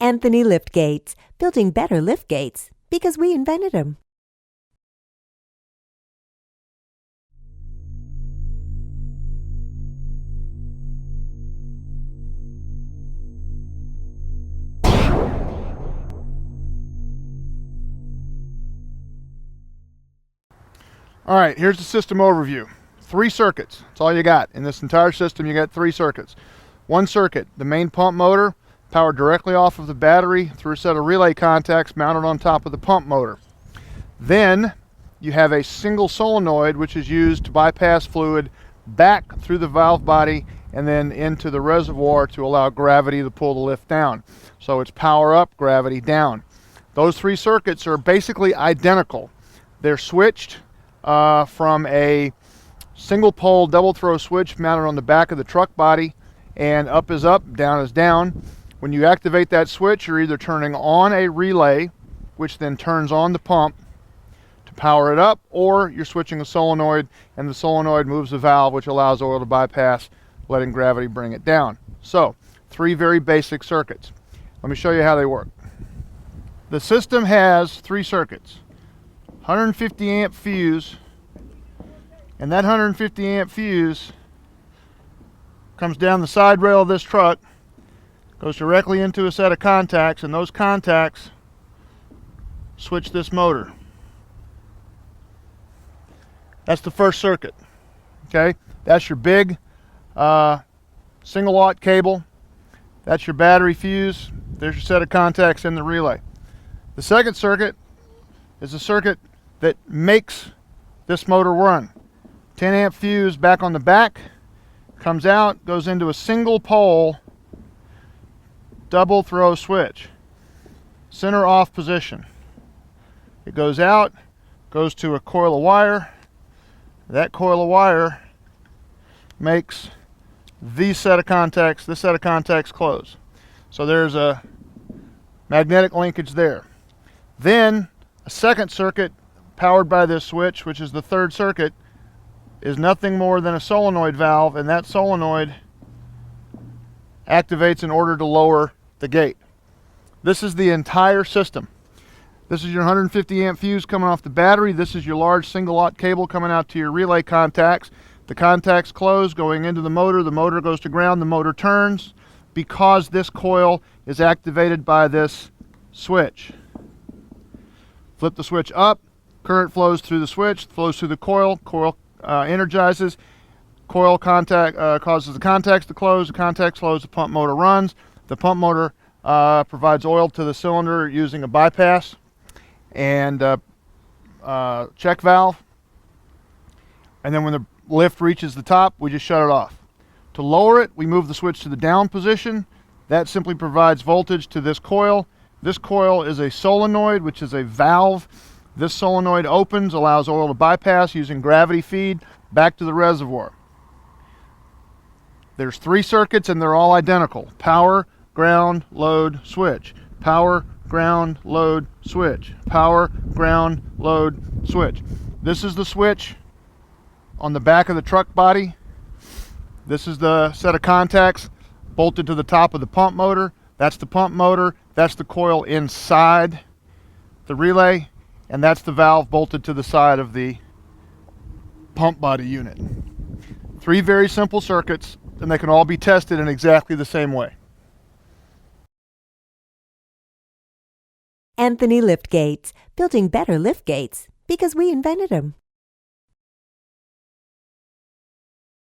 Anthony Liftgates, building better liftgates because we invented them. All right, here's the system overview. 3 circuits, that's all you got. In this entire system, you got 3 circuits. One circuit, the main pump motor, powered directly off of the battery through a set of relay contacts mounted on top of the pump motor. Then you have a single solenoid which is used to bypass fluid back through the valve body and then into the reservoir to allow gravity to pull the lift down. So it's power up, gravity down. Those 3 circuits are basically identical. They're switched from a single pole double throw switch mounted on the back of the truck body, and up is up, down is down. When you activate that switch, you're either turning on a relay, which then turns on the pump to power it up, or you're switching a solenoid, and the solenoid moves the valve, which allows oil to bypass, letting gravity bring it down. So, 3 very basic circuits. Let me show you how they work. The system has 3 circuits. 150 amp fuse, and that 150 amp fuse comes down the side rail of this truck, goes directly into a set of contacts, and those contacts switch this motor. That's the first circuit. Okay, that's your big single aught cable. That's your battery fuse. There's your set of contacts in the relay. The second circuit is a circuit that makes this motor run. 10 amp fuse back on the back, comes out, goes into a single pole double throw switch, center off position. It goes out, goes to a coil of wire. That coil of wire makes this set of contacts close. So there's a magnetic linkage there. Then a second circuit powered by this switch, which is the third circuit, is nothing more than a solenoid valve, and that solenoid activates in order to lower the gate. This is the entire system. This is your 150 amp fuse coming off the battery. This is your large single aught cable coming out to your relay contacts. The contacts close, going into the motor goes to ground, the motor turns because this coil is activated by this switch. Flip the switch up, current flows through the switch, flows through the coil, energizes, coil contact causes the contacts to close, the contacts close, the pump motor runs. The pump motor provides oil to the cylinder using a bypass and check valve. And then when the lift reaches the top, we just shut it off. To lower it, we move the switch to the down position. That simply provides voltage to this coil. This coil is a solenoid, which is a valve. This solenoid opens, allows oil to bypass using gravity feed back to the reservoir. There's 3 circuits and they're all identical. Power, ground, load, switch. Power, ground, load, switch. Power, ground, load, switch. This is the switch on the back of the truck body. This is the set of contacts bolted to the top of the pump motor. That's the pump motor. That's the coil inside the relay. And that's the valve bolted to the side of the pump body unit. 3 very simple circuits, and they can all be tested in exactly the same way. Anthony Liftgates, building better liftgates because we invented them.